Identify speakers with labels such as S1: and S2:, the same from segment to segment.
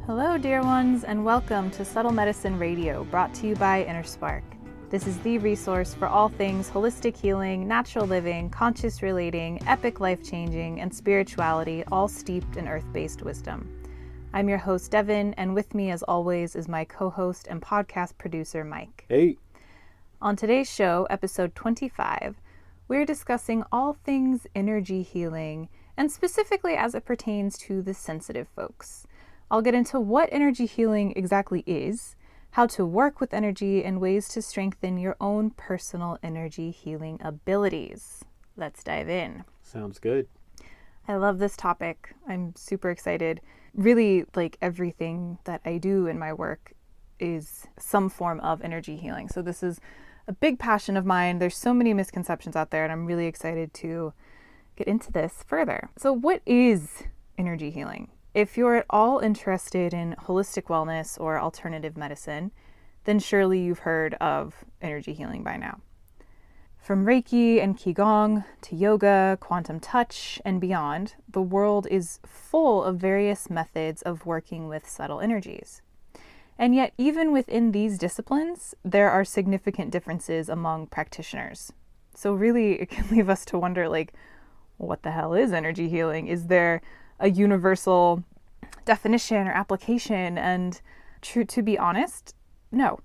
S1: Hello, dear ones, and welcome to Subtle Medicine Radio, brought to you by InnerSpark. This is the resource for all things holistic healing, natural living, conscious relating, epic life-changing, and spirituality, all steeped in earth-based wisdom. I'm your host, Devon, and with me, as always, is my co-host and podcast producer, Mike.
S2: Hey.
S1: On today's show, episode 25, we're discussing all things energy healing, and specifically as it pertains to the sensitive folks. I'll get into what energy healing exactly is, how to work with energy, and ways to strengthen your own personal energy healing abilities. Let's dive in.
S2: Sounds good.
S1: I love this topic. I'm super excited. Really, like everything that I do in my work is some form of energy healing. So this is a big passion of mine. There's so many misconceptions out there, and I'm really excited to get into this further. So what is energy healing? If you're at all interested in holistic wellness or alternative medicine, then surely you've heard of energy healing by now. From Reiki and Qigong to yoga, quantum touch, and beyond, the world is full of various methods of working with subtle energies. And yet, even within these disciplines, there are significant differences among practitioners. So really, it can leave us to wonder, like, what the hell is energy healing? Is there a universal definition or application? And to be honest, no.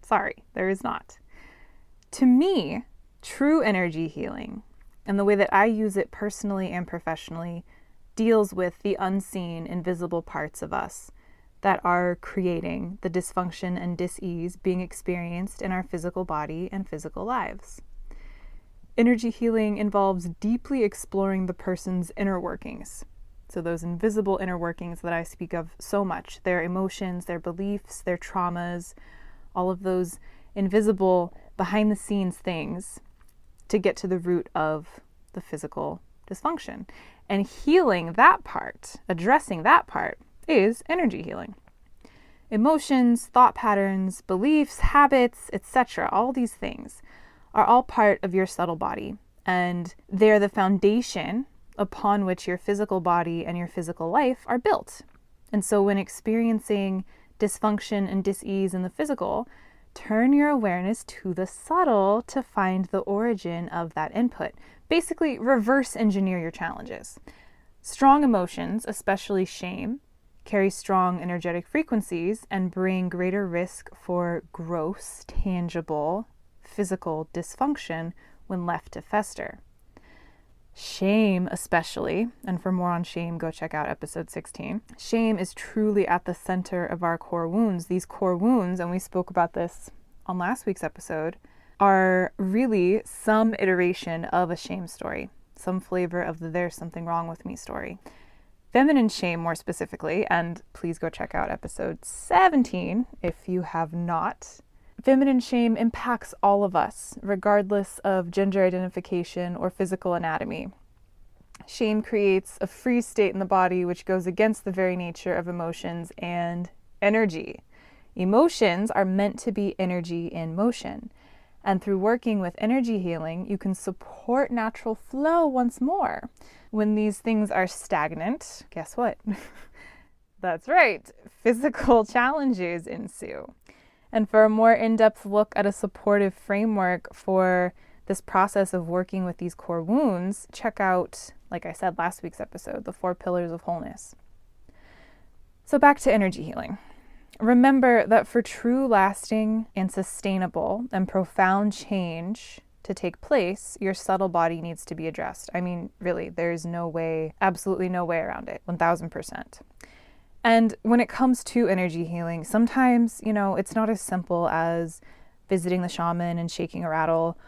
S1: Sorry, there is not. To me, true energy healing, and the way that I use it personally and professionally, deals with the unseen, invisible parts of us that are creating the dysfunction and dis-ease being experienced in our physical body and physical lives. Energy healing involves deeply exploring the person's inner workings. So those invisible inner workings that I speak of so much, their emotions, their beliefs, their traumas, all of those invisible behind the scenes things to get to the root of the physical dysfunction. And healing that part, addressing that part, is energy healing. Emotions, thought patterns, beliefs, habits, etc., all these things are all part of your subtle body, and they're the foundation upon which your physical body and your physical life are built. And so when experiencing dysfunction and dis-ease in the physical, turn your awareness to the subtle to find the origin of that input. Basically, reverse engineer your challenges. Strong emotions, especially shame, carry strong energetic frequencies and bring greater risk for gross, tangible, physical dysfunction when left to fester. Shame especially, and for more on shame, go check out episode 16. Shame is truly at the center of our core wounds. These core wounds, and we spoke about this on last week's episode, are really some iteration of a shame story, some flavor of the there's something wrong with me story. Feminine shame more specifically, and please go check out episode 17 if you have not. Feminine shame impacts all of us, regardless of gender identification or physical anatomy. Shame creates a freeze state in the body, which goes against the very nature of emotions and energy. Emotions are meant to be energy in motion. And through working with energy healing, you can support natural flow once more. When these things are stagnant, guess what? That's right, physical challenges ensue. And for a more in-depth look at a supportive framework for this process of working with these core wounds, check out, like I said, last week's episode, the 4 Pillars of Wholeness. So back to energy healing. Remember that for true, lasting, and sustainable and profound change to take place, your subtle body needs to be addressed. I mean, really, there's no way, absolutely no way around it, 1000%. And when it comes to energy healing, sometimes, it's not as simple as visiting the shaman and shaking a rattle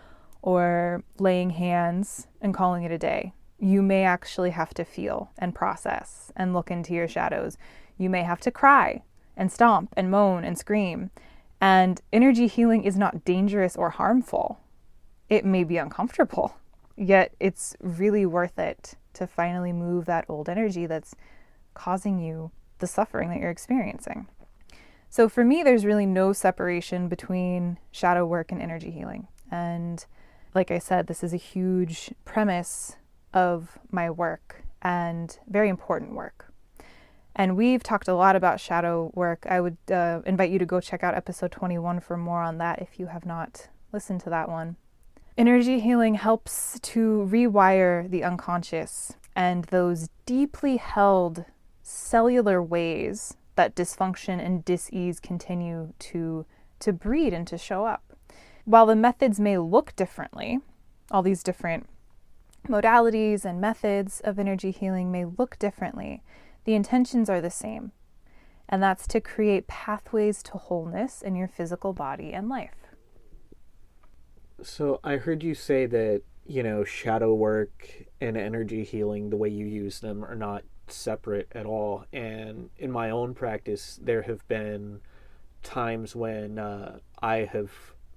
S1: or laying hands and calling it a day. You may actually have to feel and process and look into your shadows. You may have to cry and stomp and moan and scream. And energy healing is not dangerous or harmful. It may be uncomfortable, yet it's really worth it to finally move that old energy that's causing you the suffering that you're experiencing. So for me, there's really no separation between shadow work and energy healing. And like I said, this is a huge premise of my work and very important work. And we've talked a lot about shadow work. I would invite you to go check out episode 21 for more on that if you have not listened to that one. Energy healing helps to rewire the unconscious and those deeply held cellular ways that dysfunction and dis-ease continue to breed and to show up. While the methods may look differently, all these different modalities and methods of energy healing may look differently, the intentions are the same. And that's to create pathways to wholeness in your physical body and life.
S2: So I heard you say that, shadow work and energy healing, the way you use them, are not separate at all. And in my own practice, there have been times when I have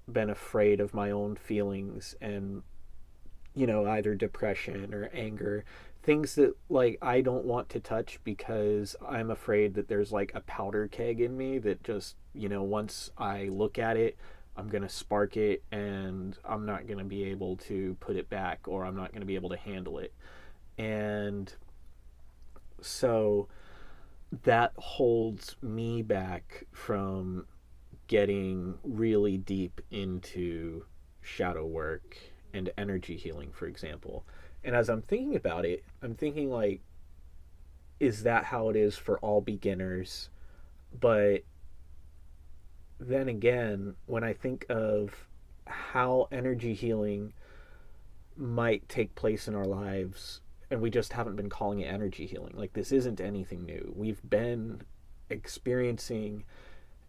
S2: been afraid of my own feelings and, either depression or anger, things that I don't want to touch because I'm afraid that there's a powder keg in me that just, once I look at it, I'm going to spark it and I'm not going to be able to put it back, or I'm not going to be able to handle it. And so that holds me back from getting really deep into shadow work and energy healing, for example. And as I'm thinking about it, I'm thinking is that how it is for all beginners? But then again, when I think of how energy healing might take place in our lives, and we just haven't been calling it energy healing. This isn't anything new. We've been experiencing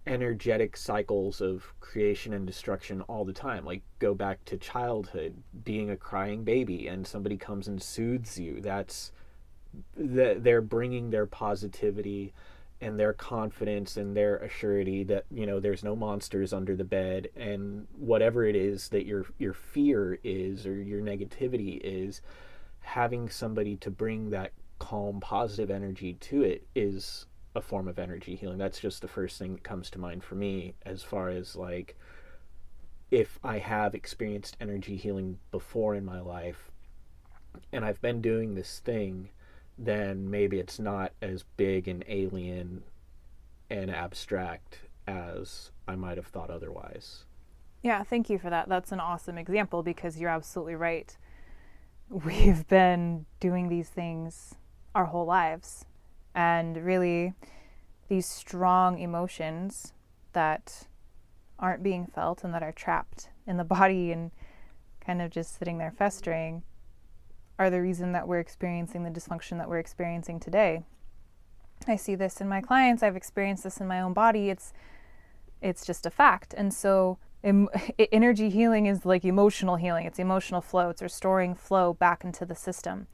S2: energetic cycles of creation and destruction all the time. Go back to childhood, being a crying baby, and somebody comes and soothes you. They're bringing their positivity and their confidence and their assurity that, there's no monsters under the bed, and whatever it is that your fear is or your negativity is, having somebody to bring that calm, positive energy to it is a form of energy healing. That's just the first thing that comes to mind for me as far as if I have experienced energy healing before in my life and I've been doing this thing, then maybe it's not as big and alien and abstract as I might have thought otherwise.
S1: Yeah, thank you for that. That's an awesome example because you're absolutely right. We've been doing these things our whole lives. And really, these strong emotions that aren't being felt and that are trapped in the body and kind of just sitting there festering are the reason that we're experiencing the dysfunction that we're experiencing today. I see this in my clients. I've experienced this in my own body. It's just a fact. And so energy healing is like emotional healing. It's emotional flow. It's restoring flow back into the system.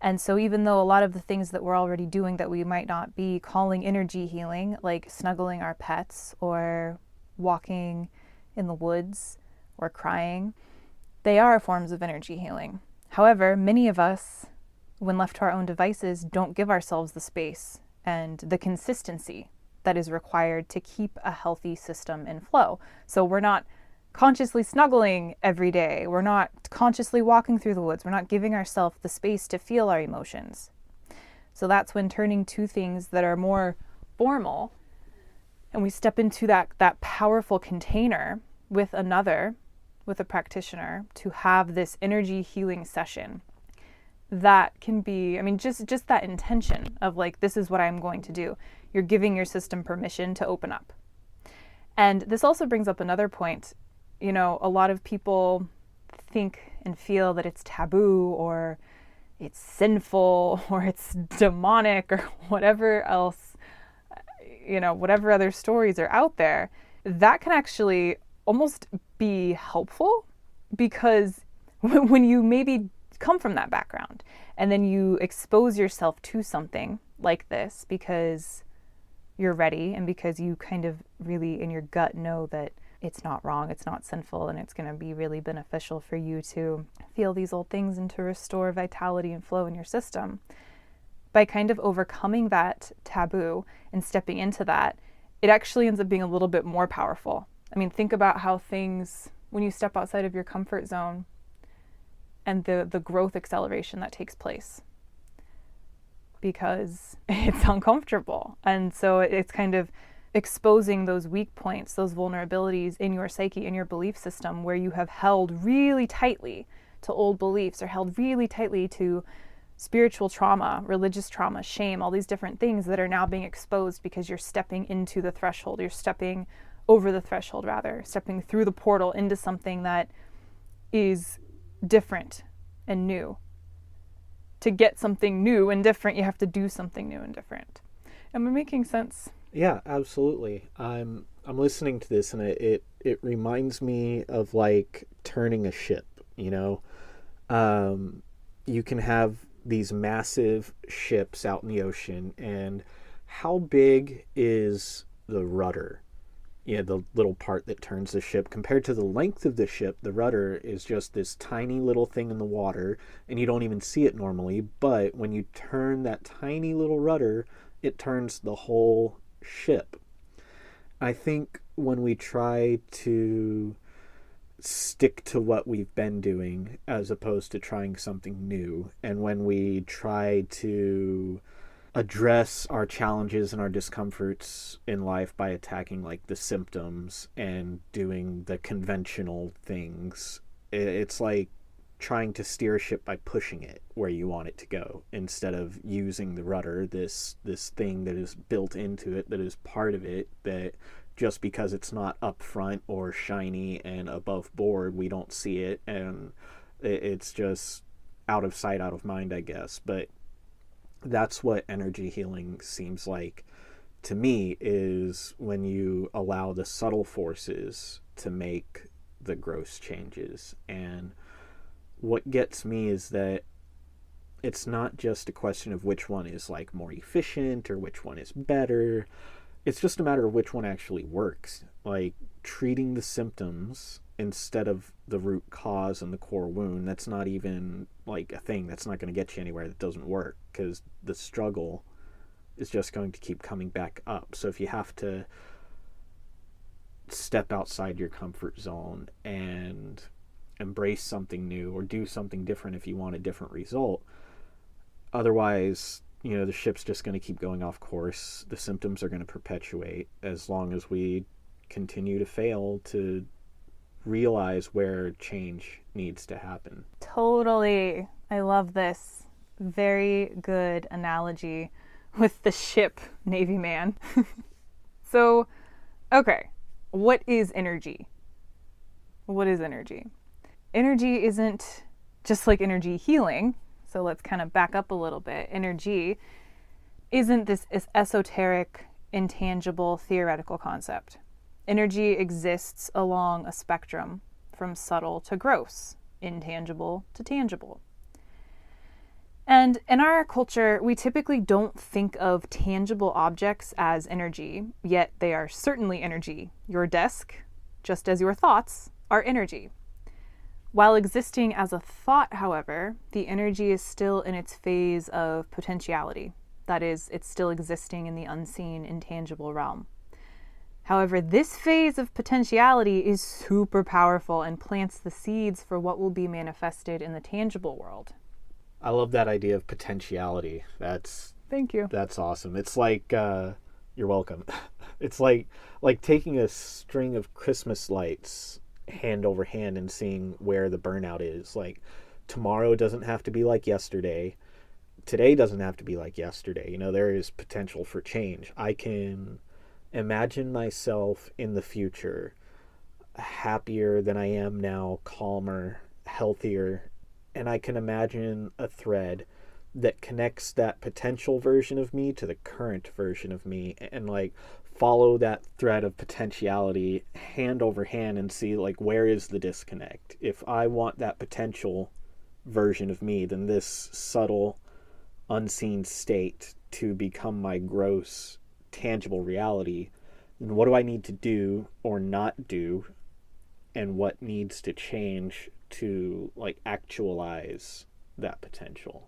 S1: And so even though a lot of the things that we're already doing that we might not be calling energy healing, like snuggling our pets or walking in the woods or crying, they are forms of energy healing. However, many of us, when left to our own devices, don't give ourselves the space and the consistency that is required to keep a healthy system in flow. So we're not consciously snuggling every day. We're not consciously walking through the woods. We're not giving ourselves the space to feel our emotions. So that's when turning to things that are more formal and we step into that powerful container with a practitioner to have this energy healing session. That can be, just that intention of this is what I'm going to do. You're giving your system permission to open up. And this also brings up another point. A lot of people think and feel that it's taboo or it's sinful or it's demonic or whatever else, whatever other stories are out there. That can actually almost be helpful because when you maybe come from that background and then you expose yourself to something like this because you're ready and because you kind of really in your gut know that it's not wrong, it's not sinful, and it's going to be really beneficial for you to feel these old things and to restore vitality and flow in your system. By kind of overcoming that taboo and stepping into that, it actually ends up being a little bit more powerful. I mean, think about how things, when you step outside of your comfort zone and the growth acceleration that takes place, because it's uncomfortable. And so it's kind of exposing those weak points, those vulnerabilities in your psyche, in your belief system, where you have held really tightly to old beliefs or held really tightly to spiritual trauma, religious trauma, shame, all these different things that are now being exposed because you're stepping into the threshold. You're stepping over the threshold, rather, stepping through the portal into something that is different and new. To get something new and different, you have to do something new and different. Am I making sense?
S2: Yeah, absolutely. I'm listening to this, and it reminds me of like turning a ship. You can have these massive ships out in the ocean, and how big is the rudder? The little part that turns the ship. Compared to the length of the ship, the rudder is just this tiny little thing in the water, and you don't even see it normally. But when you turn that tiny little rudder, it turns the whole ship. I think when we try to stick to what we've been doing as opposed to trying something new, and when we try to address our challenges and our discomforts in life by attacking like the symptoms and doing the conventional things, it's like trying to steer a ship by pushing it where you want it to go instead of using the rudder, this thing that is built into it, that is part of it, that just because it's not up front or shiny and above board, we don't see it, and it's just out of sight, out of mind, I guess. But that's what energy healing seems like to me, is when you allow the subtle forces to make the gross changes. And what gets me is that it's not just a question of which one is like more efficient or which one is better. It's just a matter of which one actually works. Like treating the symptoms instead of the root cause and the core wound, that's not even like a thing. That's not going to get you anywhere. That doesn't work, because the struggle is just going to keep coming back up. So if you have to step outside your comfort zone and embrace something new or do something different if you want a different result, otherwise, the ship's just going to keep going off course. The symptoms are going to perpetuate as long as we continue to fail to realize where change needs to happen.
S1: Totally. I love this. Very good analogy with the ship, Navy man. So, okay, what is energy? What is energy? Energy isn't just like energy healing. So let's kind of back up a little bit. Energy isn't this esoteric, intangible, theoretical concept. Energy exists along a spectrum from subtle to gross, intangible to tangible. And in our culture, we typically don't think of tangible objects as energy, yet they are certainly energy. Your desk, just as your thoughts, are energy. While existing as a thought, however, the energy is still in its phase of potentiality. That is, it's still existing in the unseen, intangible realm. However, this phase of potentiality is super powerful and plants the seeds for what will be manifested in the tangible world.
S2: I love that idea of potentiality.
S1: Thank you.
S2: That's awesome. It's like, you're welcome. It's like taking a string of Christmas lights hand over hand and seeing where the burnout is. Like, tomorrow doesn't have to be like yesterday. Today doesn't have to be like yesterday. There is potential for change. I can imagine myself in the future happier than I am now, calmer, healthier, and I can imagine a thread that connects that potential version of me to the current version of me, and like follow that thread of potentiality hand over hand and see like where is the disconnect. If I want that potential version of me, then this subtle unseen state to become my gross tangible reality And what do I need to do or not do, and what needs to change to like actualize that potential?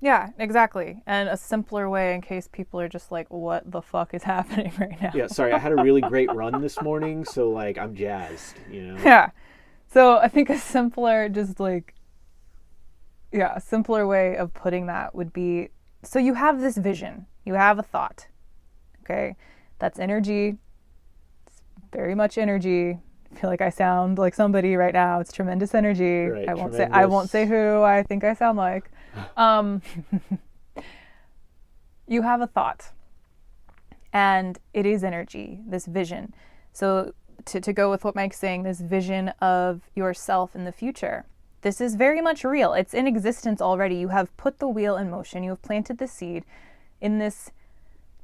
S1: Yeah, exactly. And a simpler way in case people are just like, what the fuck is happening right now?
S2: Yeah, sorry, I had a really great run this morning, so like I'm jazzed, you know?
S1: Yeah. So I think a simpler, just like, yeah, a simpler way of putting that would be, so you have this vision, you have a thought, okay? That's energy. It's very much energy. I feel like I sound like somebody right now. It's tremendous energy.
S2: Right,
S1: I won't say
S2: tremendous.
S1: who I think I sound like. Um, you have a thought, and it is energy, this vision. So to go with what Mike's saying, this vision of yourself in the future. This is very much real. It's in existence already. You have put the wheel in motion. You have planted the seed in this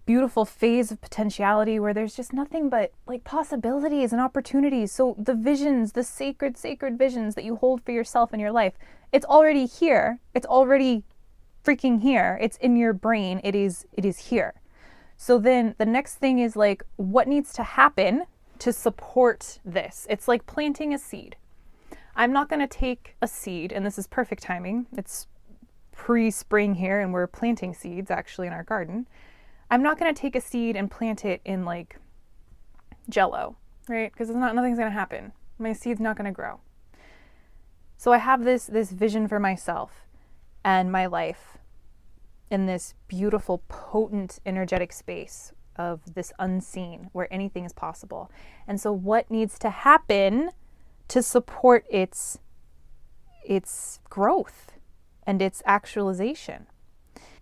S1: beautiful phase of potentiality where there's just nothing but like possibilities and opportunities. So the visions, the sacred visions that you hold for yourself in your life, it's already here. It's already freaking here. It's in your brain. It is here. So then the next thing is like, what needs to happen to support this? It's like planting a seed. I'm not going to take a seed, and this is perfect timing. It's pre-spring here, and we're planting seeds actually in our garden. I'm not going to take a seed and plant it in like Jello, right? Because nothing's going to happen. My seed's not going to grow. So I have this vision for myself and my life in this beautiful, potent, energetic space of this unseen where anything is possible. And so what needs to happen to support its growth and its actualization?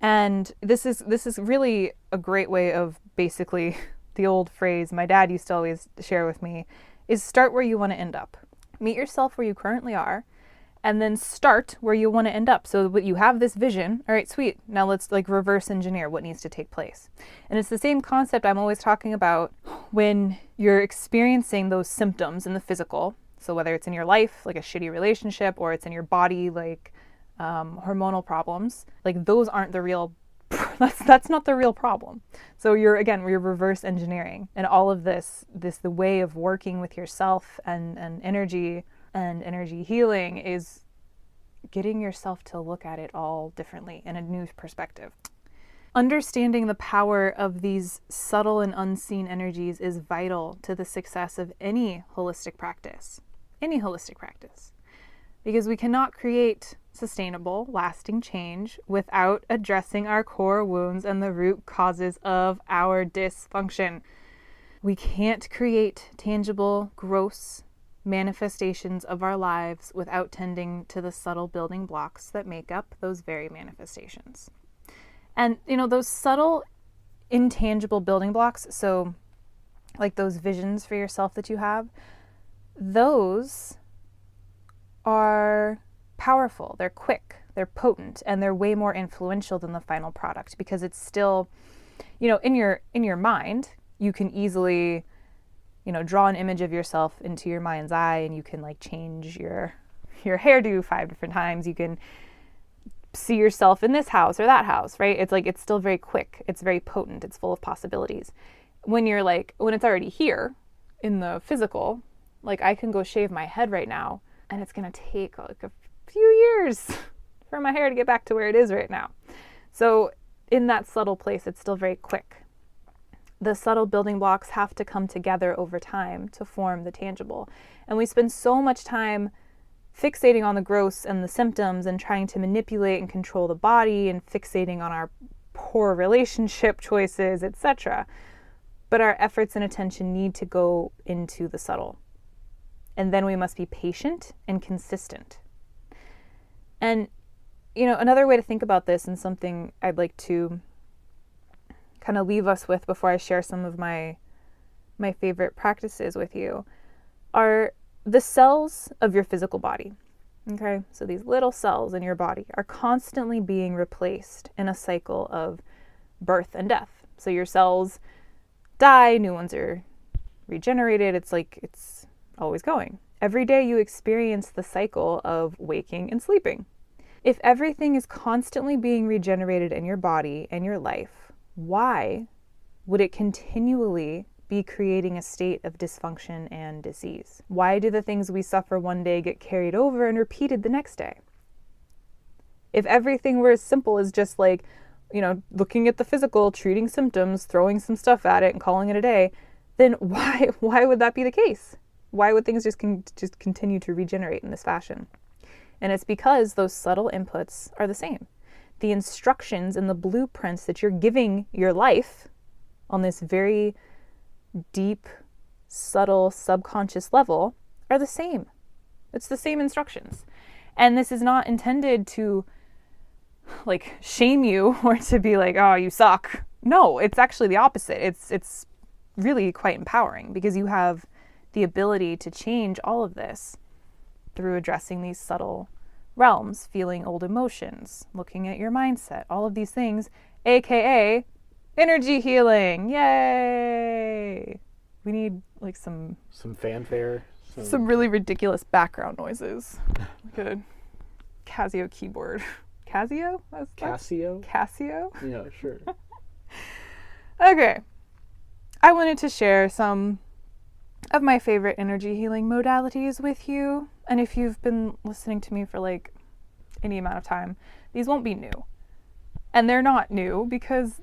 S1: And this is really a great way of basically the old phrase my dad used to always share with me is start where you want to end up. Meet yourself where you currently are, and then start where you want to end up. So you have this vision. All right, sweet. Now let's like reverse engineer what needs to take place. And it's the same concept I'm always talking about when you're experiencing those symptoms in the physical. So whether it's in your life, like a shitty relationship, or it's in your body, like hormonal problems, like those aren't the real, that's not the real problem. So you're reverse engineering, and all of the way of working with yourself and energy and energy healing is getting yourself to look at it all differently in a new perspective. Understanding the power of these subtle and unseen energies is vital to the success of any holistic practice. Any holistic practice. Because we cannot create sustainable, lasting change without addressing our core wounds and the root causes of our dysfunction. We can't create tangible, gross manifestations of our lives without tending to the subtle building blocks that make up those very manifestations. And, those subtle, intangible building blocks, so like those visions for yourself that you have, those are powerful, they're quick, they're potent, and they're way more influential than the final product because it's still, in your mind, you can easily, draw an image of yourself into your mind's eye, and you can like change your hairdo 5 different times. You can see yourself in this house or that house, right? It's like, it's still very quick. It's very potent. It's full of possibilities. When it's already here in the physical, like I can go shave my head right now and it's going to take like a few years for my hair to get back to where it is right now. So in that subtle place, it's still very quick. The subtle building blocks have to come together over time to form the tangible. And we spend so much time fixating on the gross and the symptoms and trying to manipulate and control the body and fixating on our poor relationship choices, etc. But our efforts and attention need to go into the subtle. And then we must be patient and consistent. And, another way to think about this, and something I'd like to kind of leave us with before I share some of my favorite practices with you, are the cells of your physical body. Okay, so these little cells in your body are constantly being replaced in a cycle of birth and death. So your cells die, new ones are regenerated. It's like it's always going. Every day you experience the cycle of waking and sleeping. If everything is constantly being regenerated in your body and your life, why would it continually be creating a state of dysfunction and disease? Why do the things we suffer one day get carried over and repeated the next day? If everything were as simple as just like, looking at the physical, treating symptoms, throwing some stuff at it and calling it a day, then why would that be the case? Why would things just continue to regenerate in this fashion? And it's because those subtle inputs are the same. The instructions and the blueprints that you're giving your life on this very deep, subtle, subconscious level are the same. It's the same instructions. And this is not intended to like shame you or to be like, oh, you suck. No, it's actually the opposite. It's really quite empowering because you have the ability to change all of this through addressing these subtle realms, feeling old emotions, looking at your mindset, all of these things, aka energy healing. Yay! We need like some
S2: fanfare,
S1: some really ridiculous background noises, like a Casio keyboard. Casio?
S2: Casio?
S1: Casio?
S2: Yeah, sure.
S1: Okay. I wanted to share some of my favorite energy healing modalities with you. And if you've been listening to me for like any amount of time, these won't be new. And they're not new because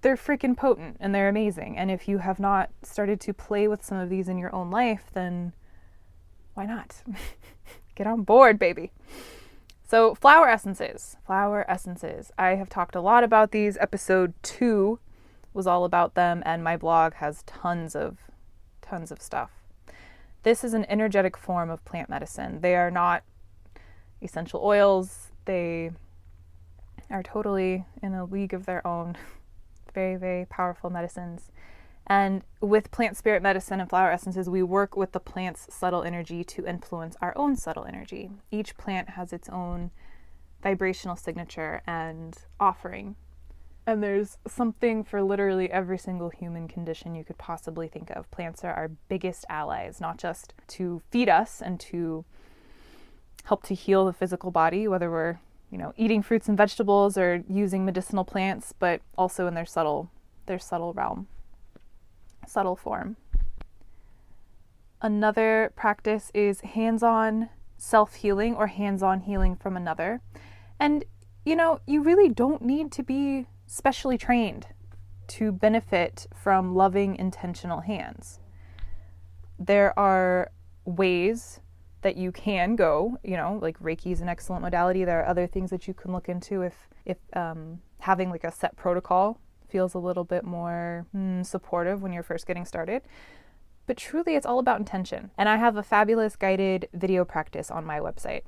S1: they're freaking potent and they're amazing. And if you have not started to play with some of these in your own life, then why not? Get on board, baby. So flower essences. I have talked a lot about these. Episode 2 was all about them, and my blog has tons of stuff. This is an energetic form of plant medicine. They are not essential oils. They are totally in a league of their own. Very, very powerful medicines. And with plant spirit medicine and flower essences, we work with the plant's subtle energy to influence our own subtle energy. Each plant has its own vibrational signature and offering. And there's something for literally every single human condition you could possibly think of. Plants are our biggest allies, not just to feed us and to help to heal the physical body, whether we're, eating fruits and vegetables or using medicinal plants, but also in their subtle realm. Subtle form. Another practice is hands-on self-healing or hands-on healing from another. And, you really don't need to be specially trained to benefit from loving, intentional hands. There are ways that you can go, like Reiki is an excellent modality. There are other things that you can look into if having like a set protocol feels a little bit more supportive when you're first getting started. But truly, it's all about intention. And I have a fabulous guided video practice on my website.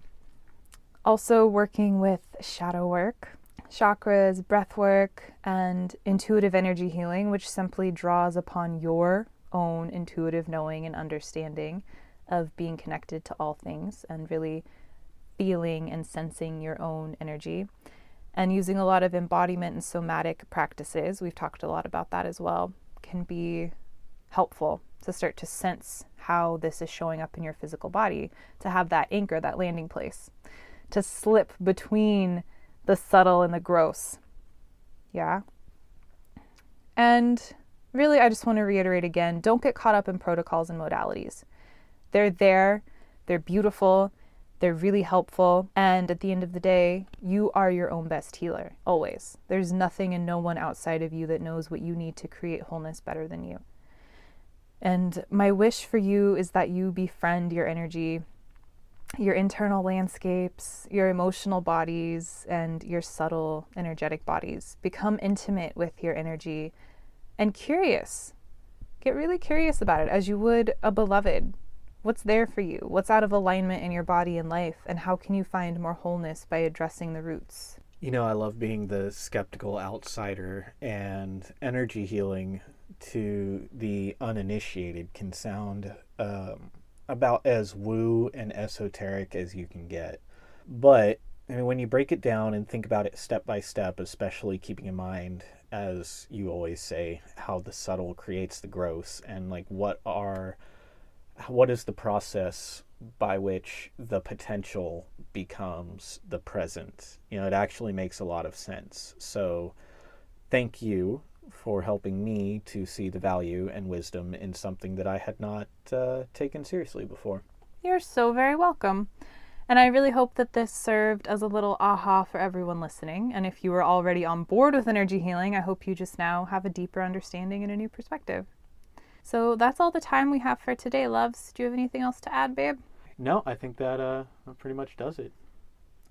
S1: Also working with shadow work, chakras, breath work, and intuitive energy healing, which simply draws upon your own intuitive knowing and understanding of being connected to all things and really feeling and sensing your own energy. And using a lot of embodiment and somatic practices, we've talked a lot about that as well, can be helpful to start to sense how this is showing up in your physical body, to have that anchor, that landing place, to slip between the subtle and the gross. Yeah. And really, I just want to reiterate again, don't get caught up in protocols and modalities. They're there, they're beautiful, they're really helpful, and at the end of the day, you are your own best healer, always. There's nothing and no one outside of you that knows what you need to create wholeness better than you. And my wish for you is that you befriend your energy, your internal landscapes, your emotional bodies, and your subtle energetic bodies. Become intimate with your energy and curious. Get really curious about it as you would a beloved. What's there for you? What's out of alignment in your body and life? And how can you find more wholeness by addressing the roots?
S2: I love being the skeptical outsider, and energy healing to the uninitiated can sound about as woo and esoteric as you can get. But when you break it down and think about it step by step, especially keeping in mind, as you always say, how the subtle creates the gross, and like what is the process by which the potential becomes the present? It actually makes a lot of sense. So thank you for helping me to see the value and wisdom in something that I had not taken seriously before.
S1: You're so very welcome. And I really hope that this served as a little aha for everyone listening. And if you were already on board with energy healing, I hope you just now have a deeper understanding and a new perspective. So that's all the time we have for today, loves. Do you have anything else to add, babe?
S2: No, I think that pretty much does it.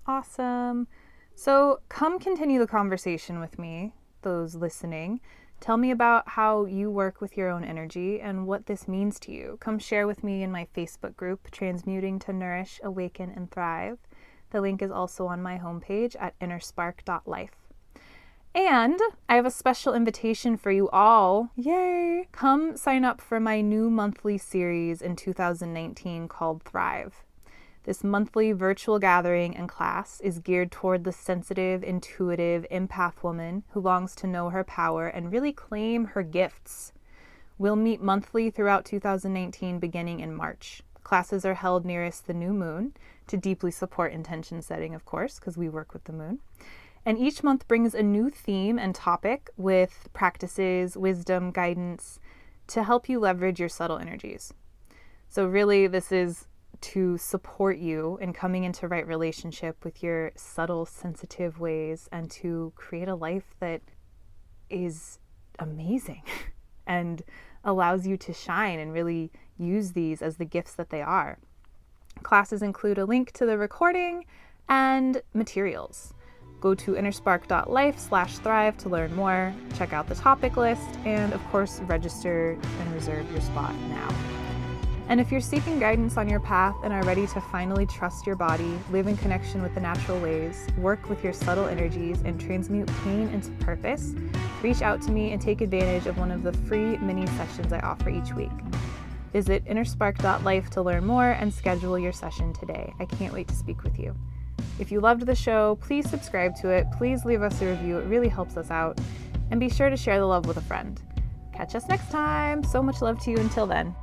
S1: Awesome. So come continue the conversation with me, those listening. Tell me about how you work with your own energy and what this means to you. Come share with me in my Facebook group, Transmuting to Nourish, Awaken, and Thrive. The link is also on my homepage at InnerSpark.life. And I have a special invitation for you all. Yay! Come sign up for my new monthly series in 2019 called Thrive. This monthly virtual gathering and class is geared toward the sensitive, intuitive, empath woman who longs to know her power and really claim her gifts. We'll meet monthly throughout 2019 beginning in March. Classes are held nearest the new moon to deeply support intention setting, of course, because we work with the moon. And each month brings a new theme and topic with practices, wisdom, guidance to help you leverage your subtle energies. So really, this is to support you in coming into right relationship with your subtle, sensitive ways and to create a life that is amazing and allows you to shine and really use these as the gifts that they are. Classes include a link to the recording and materials. Go to innerspark.life/thrive to learn more, check out the topic list, and of course, register and reserve your spot now. And if you're seeking guidance on your path and are ready to finally trust your body, live in connection with the natural ways, work with your subtle energies, and transmute pain into purpose, reach out to me and take advantage of one of the free mini sessions I offer each week. Visit innerspark.life to learn more and schedule your session today. I can't wait to speak with you. If you loved the show, please subscribe to it. Please leave us a review. It really helps us out. And be sure to share the love with a friend. Catch us next time. So much love to you until then.